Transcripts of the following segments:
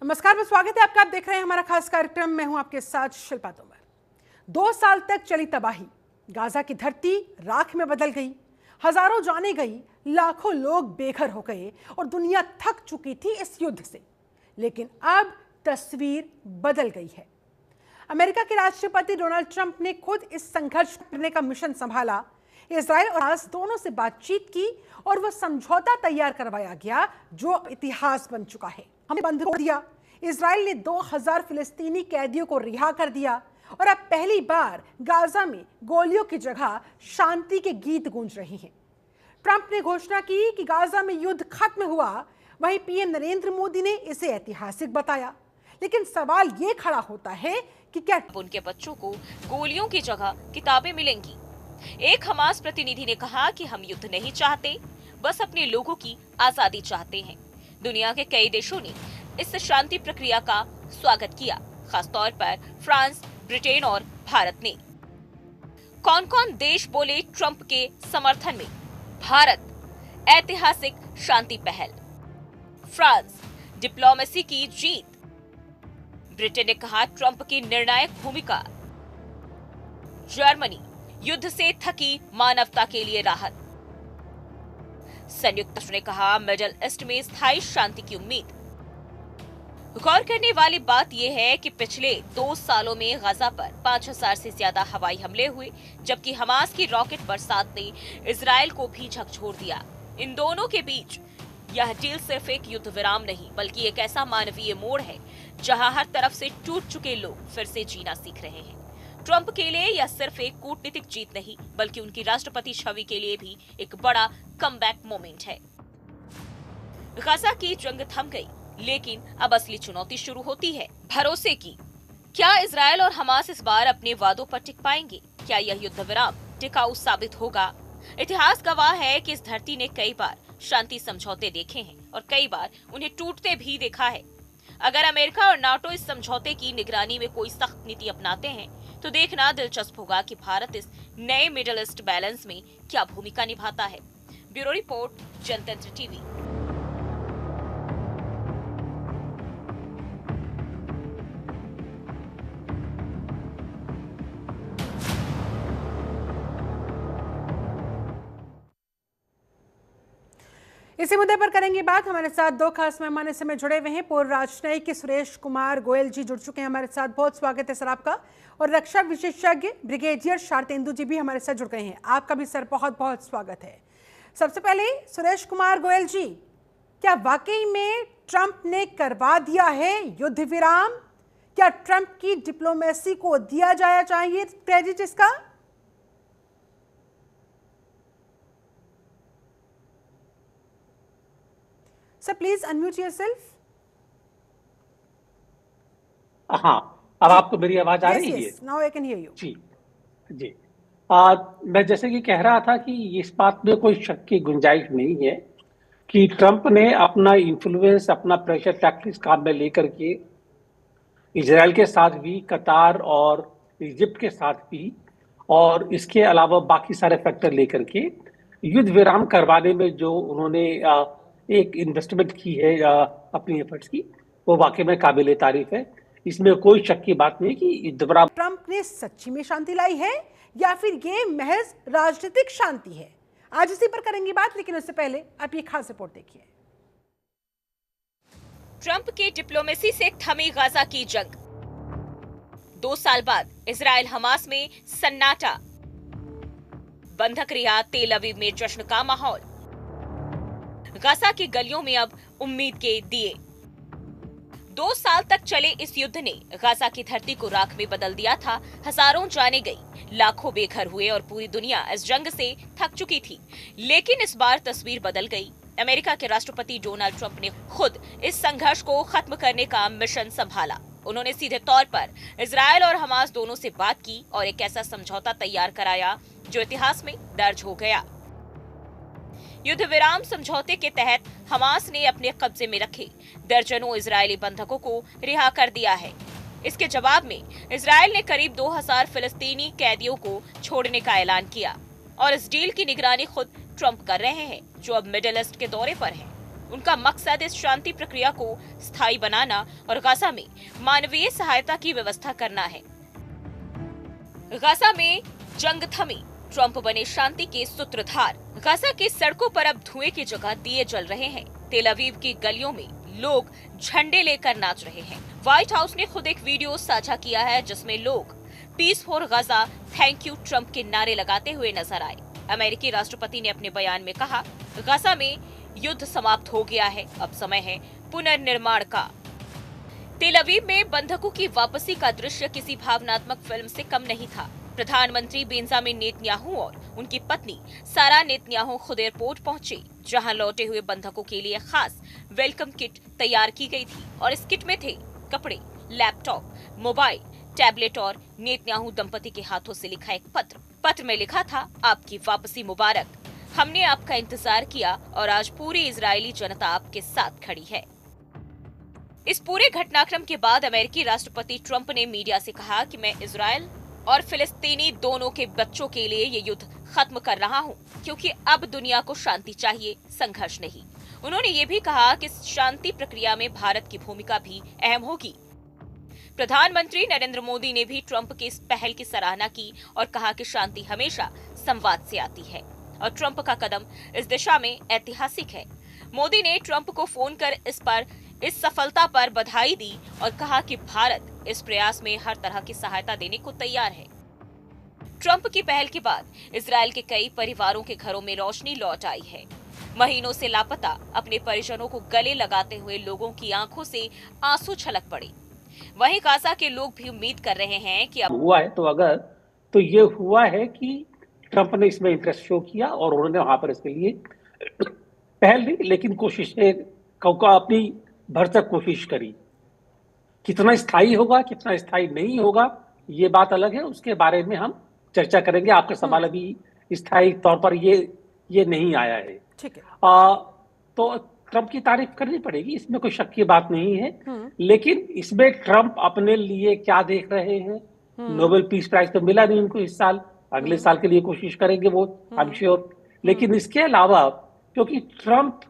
नमस्कार, मैं स्वागत है आपका। आप देख रहे हैं हमारा खास कार्यक्रम। मैं हूं आपके साथ शिल्पा तोमर। 2 साल तक चली तबाही, गाजा की धरती राख में बदल गई, हजारों जानें गई, लाखों लोग बेघर हो गए और दुनिया थक चुकी थी इस युद्ध से। लेकिन अब तस्वीर बदल गई है। अमेरिका के राष्ट्रपति डोनाल्ड ट्रंप ने खुद इस संघर्ष करने का मिशन संभाला। इजराइल और हमास दोनों से बातचीत की और वह समझौता तैयार करवाया गया जो इतिहास बन चुका है। हमने बंद कर दिया। इजराइल ने 2000 फिलिस्तीनी कैदियों को रिहा कर दिया और अब पहली बार गाजा में गोलियों की जगह शांति के गीत गूंज रहे हैं। ट्रंप ने घोषणा की कि गाजा में युद्ध खत्म हुआ, वहीं पीएम नरेंद्र मोदी ने इसे ऐतिहासिक बताया। लेकिन सवाल ये खड़ा होता है कि क्या उनके बच्चों को गोलियों की जगह किताबें मिलेंगी? एक हमास प्रतिनिधि ने कहा कि हम युद्ध नहीं चाहते, बस अपने लोगों की आजादी चाहते हैं। दुनिया के कई देशों ने इस शांति प्रक्रिया का स्वागत किया, खासतौर पर फ्रांस, ब्रिटेन और भारत ने। कौन कौन देश बोले ट्रंप के समर्थन में? भारत, ऐतिहासिक शांति पहल। फ्रांस, डिप्लोमेसी की जीत। ब्रिटेन ने कहा ट्रंप की निर्णायक भूमिका। जर्मनी, युद्ध से थकी मानवता के लिए राहत। संयुक्त राष्ट्र ने कहा मिडिल ईस्ट में स्थायी शांति की उम्मीद। गौर करने वाली बात यह है कि पिछले 2 सालों में गाजा पर 5000 से ज्यादा हवाई हमले हुए, जबकि हमास की रॉकेट बरसात ने इजराइल को भी झकझोर दिया। इन दोनों के बीच यह डील सिर्फ एक युद्ध विराम नहीं, बल्कि एक ऐसा मानवीय मोड़ है जहां हर तरफ से टूट चुके लोग फिर से जीना सीख रहे हैं। ट्रंप के लिए यह सिर्फ एक कूटनीतिक जीत नहीं, बल्कि उनकी राष्ट्रपति छवि के लिए भी एक बड़ा कमबैक मोमेंट है। गाजा की जंग थम गई, लेकिन अब असली चुनौती शुरू होती है, भरोसे की। क्या इजराइल और हमास इस बार अपने वादों पर टिक पाएंगे? क्या यह युद्ध विराम टिकाऊ साबित होगा? इतिहास गवाह है कि इस धरती ने कई बार शांति समझौते देखे हैं और कई बार उन्हें टूटते भी देखा है। अगर अमेरिका और नाटो इस समझौते की निगरानी में कोई सख्त नीति अपनाते हैं तो देखना दिलचस्प होगा कि भारत इस नए मिडिल ईस्ट बैलेंस में क्या भूमिका निभाता है। ब्यूरो रिपोर्ट, जनतंत्र टीवी। इसी मुद्दे पर करेंगे बात। हमारे साथ 2 खास मेहमान इस समय जुड़े हुए हैं। पूर्व राजनयिक सुरेश कुमार गोयल जी जुड़ चुके हैं हमारे साथ। बहुत स्वागत है सर आपका। और रक्षा विशेषज्ञ ब्रिगेडियर शारतेंदु जी भी हमारे साथ जुड़ गए हैं। आपका भी सर बहुत बहुत स्वागत है। सबसे पहले सुरेश कुमार गोयल जी, क्या वाकई में ट्रंप ने करवा दिया है युद्ध विराम? क्या ट्रंप की डिप्लोमेसी को दिया जाना चाहिए क्रेडिट इसका? Sir please unmute yourself. हाँ, अब आपको मेरी आवाज आ रही है? Now I can hear you. जी जी। मैं जैसे कि कह रहा था कि इस बात में कोई शक की गुंजाइश नहीं है कि ट्रंप ने अपना इन्फ्लुएंस, अपना प्रेशर टैक्टिक्स काम में लेकर के इजराइल के साथ भी, कतार और इजिप्ट के साथ भी, और इसके अलावा बाकी सारे फैक्टर लेकर के युद्ध विराम करवाने में जो उन्होंने एक इन्वेस्टमेंट की है अपनी एफर्ट्स की, वो वाकई में काबिले तारीफ है। इसमें कोई शक की बात नहीं कि युद्ध विराम ट्रंप ने सच्ची में शांति लाई है या फिर ये महज राजनीतिक शांति है? आज इसी पर करेंगे बात, लेकिन उससे पहले आप ये खास रिपोर्ट देखिए। ट्रंप की डिप्लोमेसी से थमी गाजा की जंग। 2 साल बाद इजराइल हमास में सन्नाटा। बंधक रिहा, तेल अवीव में जश्न का माहौल। गाजा की गलियों में अब उम्मीद के दिए। 2 साल तक चले इस युद्ध ने गाजा की धरती को राख में बदल दिया था। हजारों जाने गई, लाखों बेघर हुए और पूरी दुनिया इस जंग से थक चुकी थी। लेकिन इस बार तस्वीर बदल गई। अमेरिका के राष्ट्रपति डोनाल्ड ट्रंप ने खुद इस संघर्ष को खत्म करने का मिशन संभाला। उन्होंने सीधे तौर पर इजराइल और हमास दोनों से बात की और एक ऐसा समझौता तैयार कराया जो इतिहास में दर्ज हो गया। युद्ध विराम समझौते के तहत हमास ने अपने कब्जे में रखे दर्जनों इजरायली बंधकों को रिहा कर दिया है। इसके जवाब में इजराइल ने करीब 2000 फिलिस्तीनी कैदियों को छोड़ने का ऐलान किया और इस डील की निगरानी खुद ट्रंप कर रहे हैं, जो अब मिडिल ईस्ट के दौरे पर हैं। उनका मकसद इस शांति प्रक्रिया को स्थायी बनाना और गाजा में मानवीय सहायता की व्यवस्था करना है। गाजा में जंग थमी, ट्रंप बने शांति के सूत्रधार। गाजा की सड़कों पर अब धुएं की जगह दिए जल रहे हैं। तेल अवीव की गलियों में लोग झंडे लेकर नाच रहे हैं। व्हाइट हाउस ने खुद एक वीडियो साझा किया है जिसमें लोग peace for Gaza, thank you Trump के नारे लगाते हुए नजर आए। अमेरिकी राष्ट्रपति ने अपने बयान में कहा, गाजा में युद्ध समाप्त हो गया है, अब समय है पुनर्निर्माण का। तेल अवीव में बंधकों की वापसी का दृश्य किसी भावनात्मक फिल्म से कम नहीं था। प्रधानमंत्री बेंजामिन नेतन्याहू और उनकी पत्नी सारा नेतन्याहू खुद एयरपोर्ट पहुंचे, जहां लौटे हुए बंधकों के लिए खास वेलकम किट तैयार की गई थी और इस किट में थे कपड़े, लैपटॉप, मोबाइल, टैबलेट और नेतन्याहू दंपति के हाथों से लिखा एक पत्र। पत्र में लिखा था, आपकी वापसी मुबारक, हमने आपका इंतजार किया और आज पूरी इजरायली जनता आपके साथ खड़ी है। इस पूरे घटनाक्रम के बाद अमेरिकी राष्ट्रपति ट्रंप ने मीडिया से कहा कि मैं इजरायल और फिलिस्तीनी दोनों के बच्चों के लिए ये युद्ध खत्म कर रहा हूं, क्योंकि अब दुनिया को शांति चाहिए, संघर्ष नहीं। उन्होंने ये भी कहा कि शांति प्रक्रिया में भारत की भूमिका भी अहम होगी। प्रधानमंत्री नरेंद्र मोदी ने भी ट्रंप की इस पहल की सराहना की और कहा कि शांति हमेशा संवाद से आती है और ट्रंप का कदम इस दिशा में ऐतिहासिक है। मोदी ने ट्रंप को फोन कर इस सफलता पर बधाई दी और कहा कि भारत इस प्रयास में हर तरह की सहायता देने को तैयार है। ट्रंप की पहल के बाद इजरायल के कई परिवारों के घरों में रोशनी लौट आई है। महीनों से लापता अपने परिजनों को गले लगाते हुए लोगों की आंखों से आंसू छलक पड़े। वहीं गाजा के लोग भी उम्मीद कर रहे हैं कि अब हुआ है तो ये हुआ है कि ट्रंप ने इसमें इंटरेस्ट शो किया और उन्होंने वहां पर इसके लिए पहल दी, लेकिन कोशिशें अपनी भरसक कोशिश करी। कितना स्थायी होगा, कितना स्थायी नहीं होगा, ये बात अलग है, उसके बारे में हम चर्चा करेंगे। आपका सवाल अभी स्थायी तौर पर ये नहीं आया है। ठीक है। तो ट्रंप की तारीफ करनी पड़ेगी, इसमें कोई शक की बात नहीं है। लेकिन इसमें ट्रंप अपने लिए क्या देख रहे हैं? नोबेल पीस प्राइज तो मिला नहीं उनको इस साल, अगले साल के लिए कोशिश करेंगे वो, आई एम श्योर। लेकिन इसके अलावा, क्योंकि ट्रंप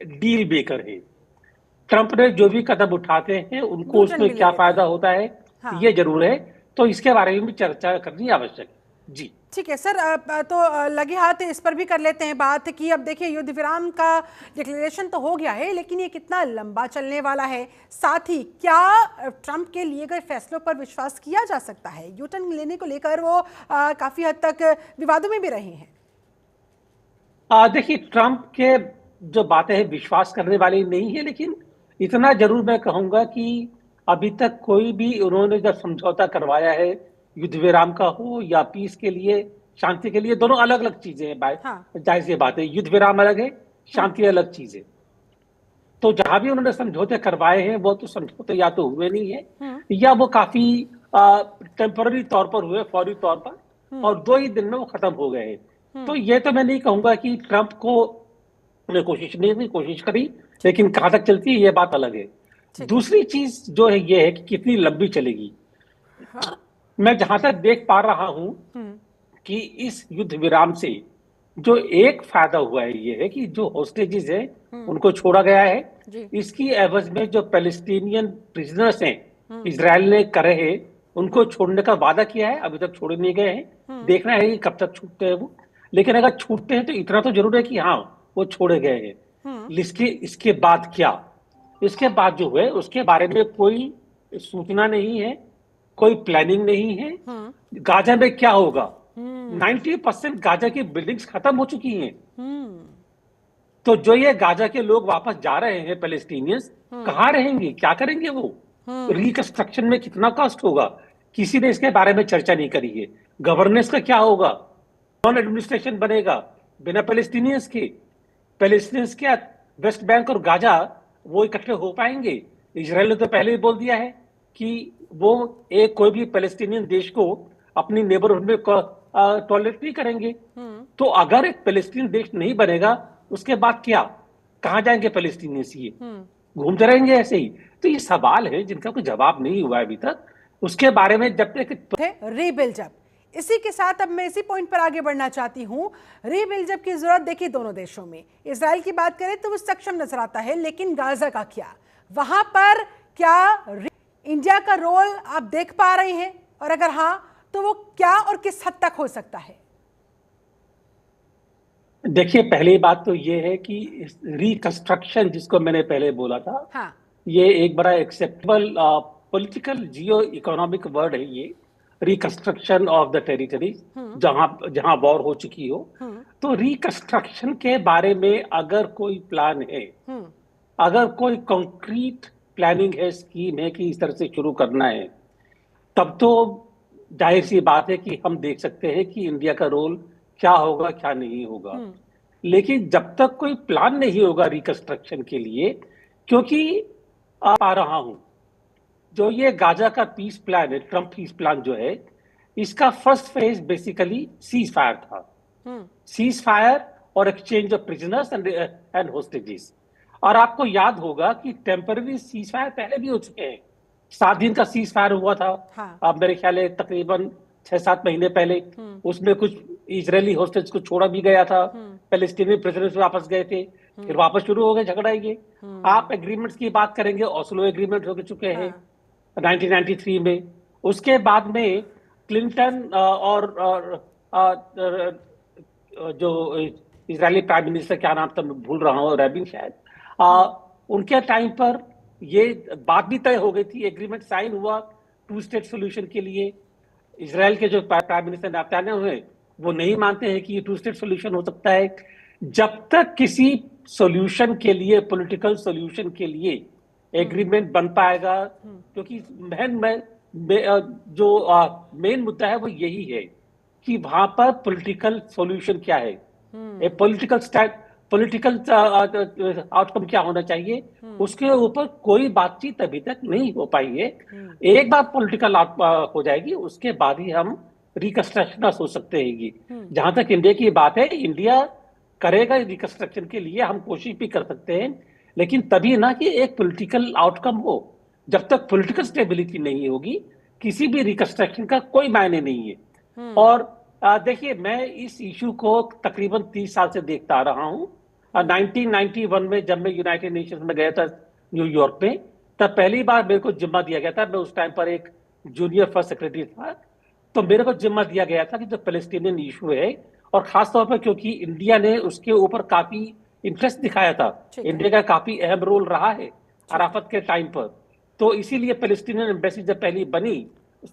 डील मेकर है, ट्रंप ने जो भी कदम उठाते हैं उनको उसमें क्या फायदा होता है, हाँ। ये जरूर है, तो इसके बारे में भी चर्चा करनी आवश्यक है। जी ठीक है सर, तो लगे हाथ इस पर भी कर लेते हैं बात कि अब देखिए युद्ध विराम का डिक्लेरेशन तो हो गया है, लेकिन ये कितना लंबा चलने वाला है। साथ ही क्या ट्रंप के लिए गए फैसलों पर विश्वास किया जा सकता है? यूटर्न लेने को लेकर वो काफी हद तक विवादों में भी रहे हैं। देखिए, ट्रंप के जो बातें हैं विश्वास करने वाली नहीं है, लेकिन इतना जरूर मैं कहूंगा कि अभी तक कोई भी उन्होंने जब समझौता करवाया है, युद्ध विराम का हो या पीस के लिए, शांति के लिए, दोनों अलग अलग चीजें हैं। हाँ। जाहिर सी बात है, युद्ध विराम अलग है, शांति अलग चीज है। तो जहां भी उन्होंने समझौते करवाए हैं वो तो समझौते या तो हुए नहीं है या वो काफी टेम्पररी तौर पर हुए, फौरी तौर पर, और 2 ही दिन में वो खत्म हो गए हैं। तो ये तो मैं नहीं कहूंगा कि ट्रंप को कोशिश करी, लेकिन कहां तक चलती है ये बात अलग है। दूसरी चीज जो है ये है कि कितनी लंबी चलेगी। हाँ। मैं जहां तक देख पा रहा हूं कि इस युद्ध विराम से जो एक फायदा हुआ है ये है कि जो होस्टेजेस है उनको छोड़ा गया है। इसकी एवज में जो पैलेस्टीनियन प्रिजनर्स हैं इजराइल ने करे हैं उनको छोड़ने का वादा किया है, अभी तक छोड़े नहीं गए हैं। देखना है कि कब तक छूटते हैं वो, लेकिन अगर छूटते हैं तो इतना तो जरूर है कि हाँ वो छोड़े गए हैं। इसके बाद क्या, इसके बाद जो है उसके बारे में कोई सूचना नहीं है, कोई प्लानिंग नहीं है। गाजा में क्या होगा? 90% गाजा की बिल्डिंग्स खत्म हो चुकी हैं। तो जो ये गाजा के लोग वापस जा रहे हैं पैलेस्टीनियंस, कहाँ रहेंगे, क्या करेंगे वो? रिकंस्ट्रक्शन में कितना कॉस्ट होगा? किसी ने इसके बारे में चर्चा नहीं करी है। गवर्नेंस का क्या होगा? कौन एडमिनिस्ट्रेशन बनेगा बिना पैलेस्टीनियंस के? पैलेस्टीनियंस क्या वेस्ट बैंक और गाजा वो इकट्ठे हो पाएंगे? इजराइल ने तो पहले ही बोल दिया है कि वो कोई भी पैलेस्टीनियन देश को अपनी नेबरहुड में टॉलरेट नहीं करेंगे। तो अगर एक पैलेस्टीन देश नहीं बनेगा उसके बाद क्या, कहां जाएंगे पैलेस्टीनियंस? ये घूमते रहेंगे ऐसे ही। तो ये सवाल है जिनका कोई जवाब नहीं हुआ अभी तक। उसके बारे में जब तक रीबिल्ड, जब इसी के साथ अब मैं इसी पॉइंट पर आगे बढ़ना चाहती हूँ। रीबिल्ड जब की जरूरत देखी दोनों देशों में, इसराइल की बात करें तो वो सक्षम नजर आता है, लेकिन गाजा का क्या, वहां पर क्या इंडिया का रोल आप देख पा रहे हैं, और अगर हाँ तो वो क्या और किस हद तक हो सकता है? देखिए, पहली बात तो ये है कि रिकंस्ट्रक्शन जिसको मैंने पहले बोला था, हाँ। ये एक बड़ा एक्सेप्टेबल पॉलिटिकल जियो इकोनॉमिक वर्ड है ये, रिकंस्ट्रक्शन ऑफ द टेरिटरी जहां जहां वॉर हो चुकी हो। तो रिकंस्ट्रक्शन के बारे में अगर कोई प्लान है, अगर कोई कॉन्क्रीट प्लानिंग है, स्कीम है कि इस तरह से शुरू करना है, तब तो जाहिर सी बात है कि हम देख सकते हैं कि इंडिया का रोल क्या होगा क्या नहीं होगा। लेकिन जब तक कोई प्लान नहीं होगा रिकंस्ट्रक्शन के लिए, क्योंकि आ रहा हूं जो ये गाजा का पीस प्लान है, ट्रम्प पीस प्लान जो है, इसका first phase basically cease fire था। सीज फायर और exchange of prisoners and hostages. और आपको याद होगा कि टेम्पररी सीज फायर पहले भी हो चुके हैं। 7 दिन का सीज फायर हुआ था। हाँ। अब मेरे ख्याल है तकरीबन 6-7 महीने पहले। उसमें कुछ इजरायली होस्टेज को छोड़ा भी गया था, पैलेस्टीनी प्रिजनर्स वापस गए थे, फिर वापस शुरू हो गए झगड़ा ये। आप एग्रीमेंट्स की बात करेंगे, ओस्लो एग्रीमेंट हो चुके हैं 1993 में। उसके बाद में क्लिंटन और जो इजरायली प्राइम मिनिस्टर, क्या नाम था मैं भूल रहा हूँ, रैबिन शायद, उनके टाइम पर ये बात भी तय हो गई थी, एग्रीमेंट साइन हुआ 2 स्टेट सोल्यूशन के लिए। इजराइल के जो प्राइम मिनिस्टर नेतन्याहू हैं वो नहीं मानते हैं कि ये 2 स्टेट सोल्यूशन हो सकता है। जब तक किसी सोल्यूशन के लिए, पॉलिटिकल सोल्यूशन के लिए एग्रीमेंट बन पाएगा, क्योंकि जो मेन मुद्दा है वो यही है कि वहां पर पॉलिटिकल सॉल्यूशन क्या है, पॉलिटिकल आउटकम क्या होना चाहिए, उसके ऊपर कोई बातचीत अभी तक नहीं हो पाई है। एक बार पॉलिटिकल हो जाएगी, उसके बाद ही हम रिकंस्ट्रक्शन का सोच सकते हैं। जहां तक इंडिया की बात है, इंडिया करेगा रिकंस्ट्रक्शन के लिए, हम कोशिश भी कर सकते हैं, लेकिन तभी ना कि एक पॉलिटिकल आउटकम हो। जब तक पॉलिटिकल स्टेबिलिटी नहीं होगी, किसी भी रिकंस्ट्रक्शन का कोई मायने नहीं है। और देखिए, मैं इस इशू को तकरीबन 30 साल से देखता आ रहा हूं। 1991 में जब मैं यूनाइटेड नेशंस में गया था न्यूयॉर्क में, तब पहली बार मेरे को जिम्मा दिया गया था। मैं उस टाइम पर एक जूनियर फर्स्ट सेक्रेटरी था, तो मेरे को जिम्मा दिया गया था कि जो पैलेस्टीनियन इशू है, और खासतौर पर क्योंकि इंडिया ने उसके ऊपर काफी इंटरेस्ट दिखाया था, इंडिया का काफी अहम रोल रहा है अराफत के टाइम पर, तो इसीलिए पैलेस्टीनियन एम्बेसी जब पहली बनी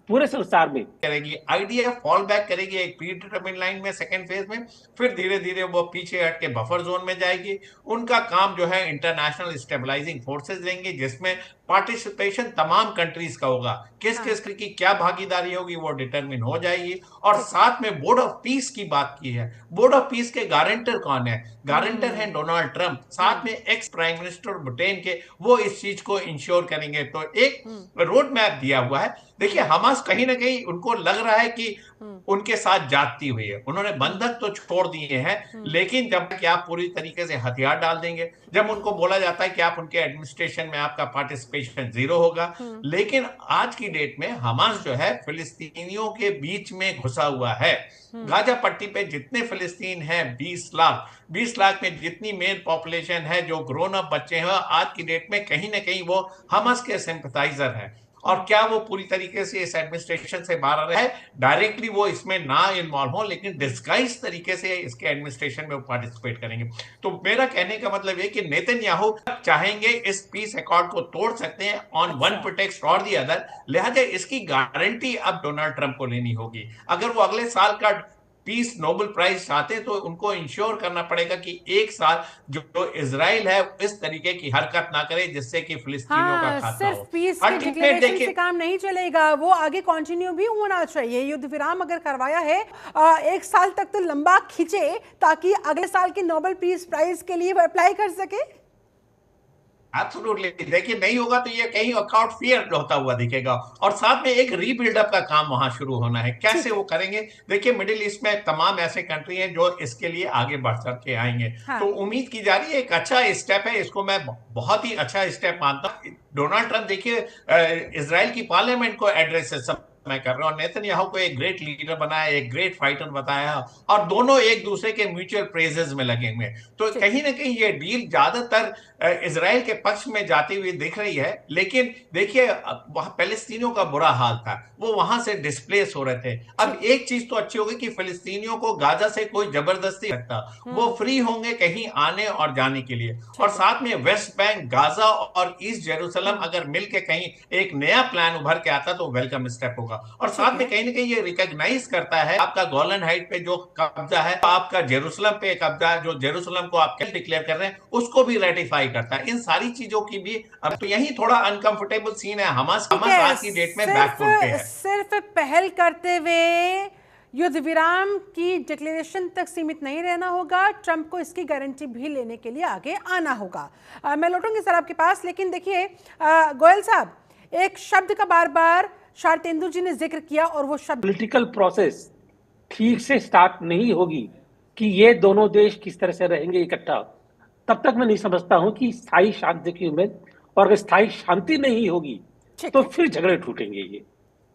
पूरे संसार में करेगी, आईडीएफ फॉल बैक करेगी एक प्री डिटरमिन्ड लाइन में सेकंड फेज में, फिर धीरे धीरे वो पीछे हट के बफर जोन में जाएगी। उनका काम जो है इंटरनेशनल स्टेबलाइजिंग फोर्सेस लेंगे, जिसमें पार्टिसिपेशन तमाम कंट्रीज का होगा। किस किस की क्या भागीदारी होगी वो डिटरमिन हो जाएगी। और साथ में बोर्ड ऑफ पीस की बात की है। बोर्ड ऑफ पीस के गारंटर कौन है? गारंटर है डोनाल्ड ट्रंप, साथ में एक्स प्राइम मिनिस्टर ब्रिटेन के, वो इस चीज को इंश्योर करेंगे। तो एक रोड मैप दिया हुआ है। देखिए, हमास कहीं ना कहीं उनको लग रहा है कि उनके साथ जाती हुई है, उन्होंने बंधक तो छोड़ दिए हैं, लेकिन जब कि आप पूरी तरीके से हथियार डाल देंगे, जब उनको बोला जाता है कि आप उनके एडमिनिस्ट्रेशन में आपका पार्टिसिपेशन 0 होगा। लेकिन आज की डेट में हमास जो है फिलिस्तीनियों के बीच में घुसा हुआ है। गाजा पट्टी पे जितने फिलिस्तीन हैं 20 लाख में जितनी मेन पॉपुलेशन है, जो ग्रोन अप बच्चे हैं, आज की डेट में कहीं ना कहीं वो हमास के सिंपथाइजर हैं। और क्या वो पूरी तरीके से इस एडमिनिस्ट्रेशन से बाहर है? डायरेक्टली वो इसमें ना इन्वॉल्व हो, लेकिन डिस्गाइज तरीके से इसके एडमिनिस्ट्रेशन में वो पार्टिसिपेट करेंगे। तो मेरा कहने का मतलब है कि नेतन्याहू चाहेंगे इस पीस अकॉर्ड को तोड़ सकते हैं ऑन वन प्रिटेक्स्ट और दी अदर, लिहाजा इसकी गारंटी अब डोनाल्ड ट्रंप को लेनी होगी। अगर वो अगले साल का पीस नोबेल प्राइज चाहते हैं तो उनको इंश्योर करना पड़ेगा कि एक साल जो इजराइल है इस तरीके की हरकत ना करे जिससे कि फिलिस्तीनियों का खाता सिर्फ हो। पीस के डिक्लेरेशन से काम नहीं चलेगा, वो आगे कंटिन्यू भी होना चाहिए। युद्ध विराम अगर करवाया है 1 साल तक, तो लंबा खींचे ताकि अगले साल के नोबेल पीस प्राइज के लिए अप्लाई कर सके। एब्सोल्युटली, देखिए नहीं होगा तो ये कहीं अकाउंट फेयर होता हुआ दिखेगा। और साथ में एक रीबिल्डअप का काम वहां शुरू होना है। कैसे वो करेंगे? देखिए, मिडिल ईस्ट में तमाम ऐसे कंट्री हैं जो इसके लिए आगे बढ़ करके आएंगे। हाँ। तो उम्मीद की जा रही है एक अच्छा स्टेप है, इसको मैं बहुत ही अच्छा स्टेप मानता हूं। डोनाल्ड ट्रंप देखिए इजराइल की पार्लियामेंट को एड्रेस समय कर रहे हैं, और नेतन्याहू को एक ग्रेट लीडर बनाया, एक ग्रेट फाइटर बताया, और दोनों एक दूसरे के म्यूचुअल प्रेजेस में लगे हुए। तो कहीं ना कहीं ये डील ज्यादातर इजराइल के पक्ष में जाती हुई दिख रही है। लेकिन देखिए, वहां फिलिस्तीनियों का बुरा हाल था, वो वहां से डिस्प्लेस हो रहे थे। अब एक चीज तो अच्छी होगी कि फिलिस्तीनियों को गाजा से कोई जबरदस्ती रखता, वो फ्री होंगे कहीं आने और जाने के लिए। और साथ में वेस्ट बैंक, गाजा और ईस्ट जेरूसलम अगर मिलके कहीं एक नया प्लान उभर के आता तो वेलकम स्टेप होगा। और साथ में कहीं ना कहीं ये रिकॉग्नाइज करता है आपका गोलन हाइट पे जो कब्जा है, आपका जेरूसलम पे कब्जा, जो जेरूसलम को आप डिक्लेयर कर रहे हैं, उसको भी रेटिफाई करता है। इन सारी चीजों की भी अब तो यही थोड़ा अनकंफर्टेबल सीन है। हमास आज की डेट में बैकफुट पे है। सिर्फ पहल करते हुए युद्ध विराम की डिक्लेरेशन तक सीमित नहीं रहना होगा, ट्रंप को इसकी गारंटी भी लेने के लिए आगे आना होगा। मैं लौटूंगी सर आपके पास, लेकिन देखिए गोयल साहब, एक शब्द का बार बार शारतेंदु जी ने जिक्र किया, और वो शब्द पॉलिटिकल प्रोसेस ठीक से स्टार्ट नहीं होगी कि ये दोनों देश किस तरह से रहेंगे इकट्ठा, तब तक मैं नहीं समझता हूं कि स्थायी शांति की उम्मीद, और अगर स्थायी शांति नहीं होगी तो फिर झगड़े टूटेंगे ये।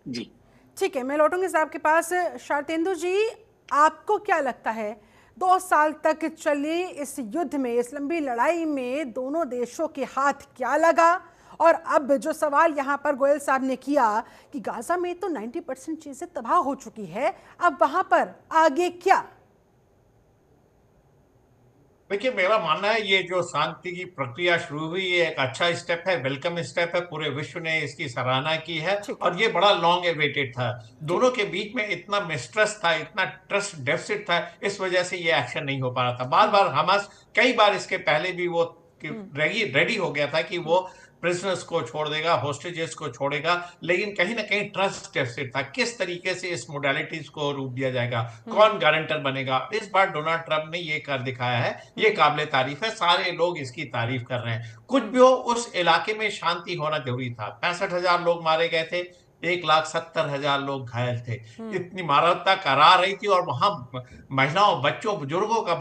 जी ठीक है, मैं लौटूंगी साहब के पास। शारतेंदु जी, आपको क्या लगता है 2 साल तक चली इस युद्ध में, इस लंबी लड़ाई में दोनों देशों के हाथ क्या लगा? और अब जो सवाल यहाँ पर गोयल साहब ने किया कि गाजा में तो 90% चीजें तबाह हो चुकी है, अब वहां पर आगे क्या? देखिए, मेरा मानना है ये जो शांति की प्रक्रिया शुरू हुई है एक अच्छा स्टेप है, वेलकम स्टेप है। पूरे विश्व ने इसकी सराहना की है, और ये बड़ा लॉन्ग एवेटेड था। दोनों के बीच में इतना मिसट्रस्ट था, इतना ट्रस्ट डेफिसिट था, इस वजह से ये एक्शन नहीं हो पा रहा था। बार बार हमास कई बार इसके पहले भी वो रेडी हो गया था कि वो प्रिजनर्स को छोड़ देगा, होस्टेजेस को छोड़ेगा, लेकिन कहीं ना कहीं ट्रस्ट डेफिसिट था। किस तरीके से इस मोडालिटीज को रूप दिया जाएगा, कौन गारंटर बनेगा, इस बार डोनाल्ड ट्रंप ने ये कर दिखाया है। ये काबिले तारीफ है, सारे लोग इसकी तारीफ कर रहे हैं। कुछ भी हो, उस इलाके में शांति होना जरूरी था। 65,000 लोग मारे गए थे, 1,70,000 लोग घायल थे। इतनी मानवता करा रही थी, और वहां महिलाओं, बच्चों, बुजुर्गों का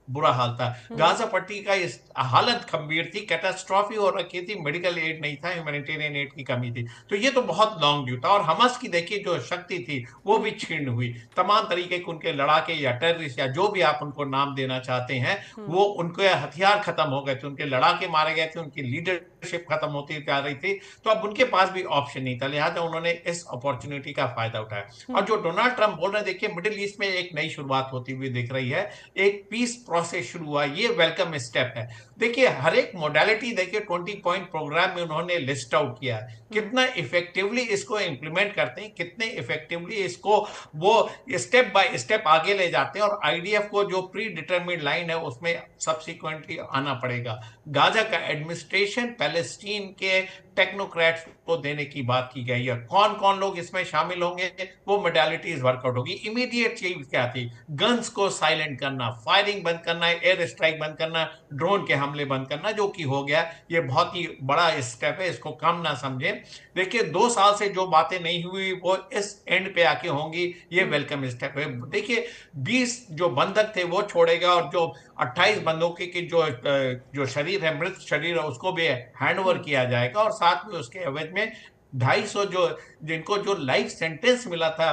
बुरा हाल था। गाजा पट्टी का इस हालत खंभीर थी, कैटास्ट्रॉफी हो रखी थी, मेडिकल एड नहीं था, ह्यूमैनिटेरियन एड की कमी थी। तो ये तो बहुत लॉन्ग ड्यू था। और हमास की देखिए जो शक्ति थी वो भी छीन हुई। तमाम तरीके के उनके लड़ाके या टेररिस्ट या जो भी आप उनको नाम देना चाहते हैं, वो उनके हथियार खत्म हो गए थे, उनके लड़ाके मारे गए थे, उनकी लीडरशिप खत्म होती जा रही थी। तो अब उनके पास भी ऑप्शन नहीं था, लिहाजा उन्होंने इस अपॉर्चुनिटी का फायदा उठाया। और जो डोनाल्ड ट्रंप बोल रहे हैं, देखिए मिडिल ईस्ट में एक नई शुरुआत होती हुई दिख रही है, एक पीस प्रोसेस शुरू हुआ, ये वेलकम स्टेप है। देखिए हर एक मोडालिटी, देखिए 20 पॉइंट प्रोग्राम में उन्होंने लिस्ट आउट किया है, कितना इफेक्टिवली इसको इंप्लीमेंट करते हैं, कितने इफेक्टिवली इसको वो स्टेप बाय स्टेप आगे ले जाते हैं। और आईडीएफ को जो प्री डिटरमिन्ड लाइन है उसमें सब्सिक्वेंटली आना पड़ेगा। गाजा का एडमिनिस्ट्रेशन पैलेस्टीन के टेक्नोक्रेट्स को देने की बात की गई है। कौन कौन लोग इसमें शामिल होंगे, वो मोडालिटीज वर्कआउट होगी। इमीडिएट चीज क्या थी, गन्स को साइलेंट करना, फायरिंग बंद करना, एयर स्ट्राइक बंद करना, ड्रोन के हमले बंद करना, जो कि हो गया। ये बहुत ही बड़ा स्टेप है, इसको कम ना समझें। देखिए 2 साल से जो बातें नहीं हुई वो इस एंड पे आके होंगी, ये वेलकम स्टेप है। देखिए 20 जो बंधक थे वो छोड़ेगा, और जो 28 बंदूकों की जो शरीर है, मृत शरीर है, उसको भी हैंड ओवर किया जाएगा। और साथ में उसके एवज में 250 जिनको जो लाइफ सेंटेंस मिला था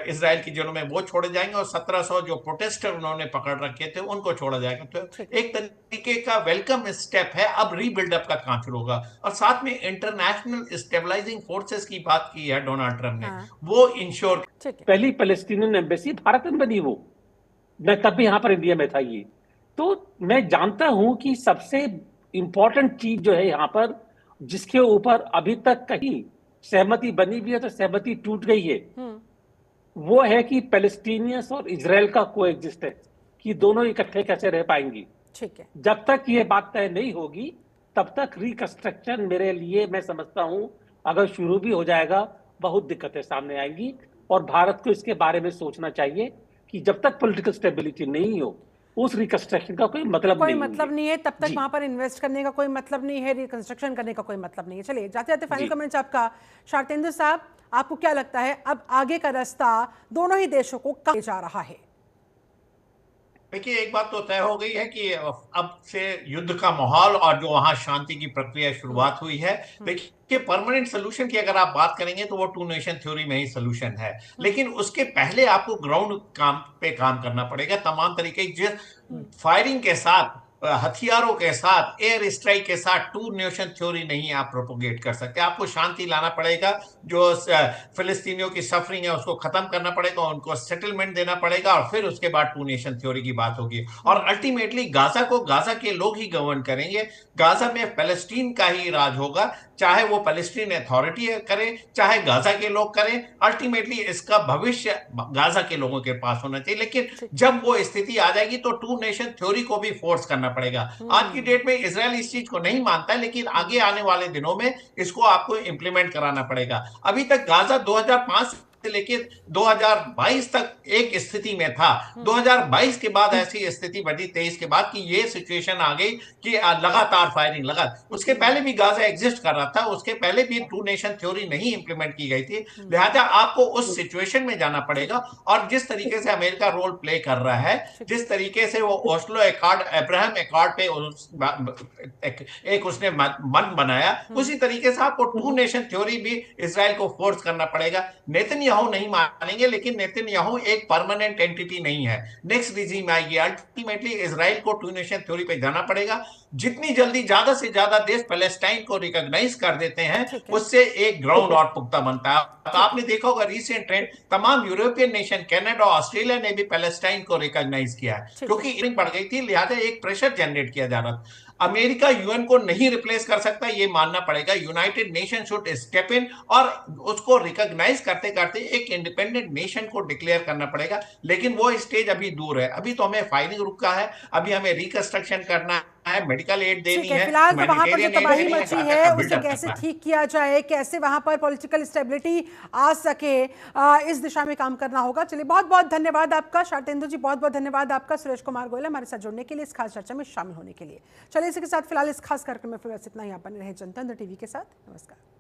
इजराइल की जेलों में, वो छोड़े जाएंगे, और 1700 जो प्रोटेस्टर उन्होंने पकड़ रखे थे उनको छोड़ा जाएगा। तो एक तरीके का वेलकम स्टेप है। अब रीबिल्डअप का काम शुरू होगा। और साथ में इंटरनेशनल स्टेबलाइजिंग फोर्सेस की बात की है डोनाल्ड ट्रंप ने, वो इंश्योर। पहली पैलेस्टीनियन एम्बेसी भारत में बनी, वो मैं तब भी यहां पर इंडिया में था। ये तो मैं जानता हूं कि सबसे इंपॉर्टेंट चीज जो है यहां पर, जिसके ऊपर अभी तक कहीं सहमति बनी भी है तो सहमति टूट गई है, वो है कि पैलेस्टीनियंस और इजराइल का कोएग्जिस्टेंस, कि दोनों इकट्ठे कैसे रह पाएंगी। ठीक है, जब तक ये बात तय नहीं होगी तब तक रिकंस्ट्रक्शन मेरे लिए, मैं समझता हूं अगर शुरू भी हो जाएगा, बहुत दिक्कतें सामने आएंगी। और भारत को इसके बारे में सोचना चाहिए कि जब तक पॉलिटिकल स्टेबिलिटी नहीं हो, उस रिकंस्ट्रक्शन का कोई मतलब नहीं है, तब तक वहां पर इन्वेस्ट करने का कोई मतलब नहीं है, रिकंस्ट्रक्शन करने का कोई मतलब नहीं है। चलिए जाते जाते फाइनल कमेंट्स आपका, शारतेंदु साहब, आपको क्या लगता है अब आगे का रास्ता दोनों ही देशों को कहाँ जा रहा है? देखिए, एक बात तो तय हो गई है कि अब से युद्ध का माहौल और जो वहां शांति की प्रक्रिया शुरुआत हुई है। देखिए, परमानेंट सोल्यूशन की अगर आप बात करेंगे तो वो टू नेशन थ्योरी में ही सोल्यूशन है, लेकिन उसके पहले आपको ग्राउंड काम पे काम करना पड़ेगा। तमाम तरीके जिस फायरिंग के साथ, हथियारों के साथ, एयर स्ट्राइक के साथ टू नेशन थ्योरी नहीं आप प्रोपोगेट कर सकते। आपको शांति लाना पड़ेगा। जो फिलिस्तीनियों की सफरिंग है उसको खत्म करना पड़ेगा, उनको सेटलमेंट देना पड़ेगा, और फिर उसके बाद टू नेशन थ्योरी की बात होगी। और अल्टीमेटली गाजा को गाजा के लोग ही गवर्न करेंगे। गाजा में पैलेस्टीन का ही राज होगा, चाहे वो पैलेस्टीन अथॉरिटी करे, चाहे गाजा के लोग करें। अल्टीमेटली इसका भविष्य गाजा के लोगों के पास होना चाहिए। लेकिन जब वो स्थिति आ जाएगी तो टू नेशन थ्योरी को भी फोर्स करना पड़ेगा। आज की डेट में इसराइल इस चीज को नहीं मानता है, लेकिन आगे आने वाले दिनों में इसको आपको इंप्लीमेंट कराना पड़ेगा। अभी तक गाजा 2005 से लेकर 2022 तक एक स्थिति में था। 2022 के बाद ऐसी स्थिति बनी, 23 के बाद, कि ये सिचुएशन आ गई कि लगातार फायरिंग लगा। उसके पहले भी गाजा एग्जिस्ट कर रहा था, उसके पहले भी टू नेशन थ्योरी नहीं इंप्लीमेंट की गई थी। लिहाजा आपको उस सिचुएशन में जाना पड़ेगा। और जिस तरीके से अमेरिका रोल प्ले कर रहा है, जिस तरीके से वो ओस्लो अकॉर्ड, अब्राहम अकॉर्ड पे एक उसने मन बनाया, उसी तरीके से आपको टू नेशन थ्योरी भी इसराइल को फोर्स करना पड़ेगा। नेतन्याहू नहीं मानेंगे, लेकिन नेतन्याहू एक परमानेंट एंटिटी नहीं है। नेक्स्ट रिजीम आएगी। अल्टीमेटली इसराइल को टू नेशन थ्योरी पे जाना पड़ेगा। जितनी जल्दी ज्यादा से ज्यादा देश पैलेस्टाइन को रिकॉग्नाइज कर देते हैं, उससे एक ग्राउंड और पुख्ता बनता है। तो आपने देखा होगा रिसेंट ट्रेंड, तमाम यूरोपियन नेशन, कनाडा, ऑस्ट्रेलिया ने भी पैलेस्टाइन को रिकॉग्नाइज किया है, क्योंकि बढ़ गई थी। लिहाजा एक प्रेशर जनरेट किया जा रहा था। अमेरिका यूएन को नहीं रिप्लेस कर सकता, ये मानना पड़ेगा। United nation should step in और उसको रिकॉग्नाइज करते करते एक इंडिपेंडेंट नेशन को डिक्लेयर करना पड़ेगा। लेकिन वो स्टेज अभी दूर है। अभी तो हमें फायरिंग रुका है, अभी हमें रिकंस्ट्रक्शन करना है, मेडिकल एड देनी है, फिलहाल तो वहां पर जो तबाही humanitarian aid मची देनी है build उसे up कैसे करना है। ठीक किया जाए, कैसे वहां पर पॉलिटिकल स्टेबिलिटी आ सके, इस दिशा में काम करना होगा। चलिए, बहुत बहुत धन्यवाद आपका शारदेंदु जी, बहुत बहुत धन्यवाद आपका सुरेश कुमार गोयल हमारे साथ जुड़ने के लिए, इस खास चर्चा में शामिल होने के लिए। चलिए, इसी के साथ फिलहाल इस खास कार्यक्रम में फिर इतना ही। आप बने रहे जनतंत्र टीवी के साथ। नमस्कार।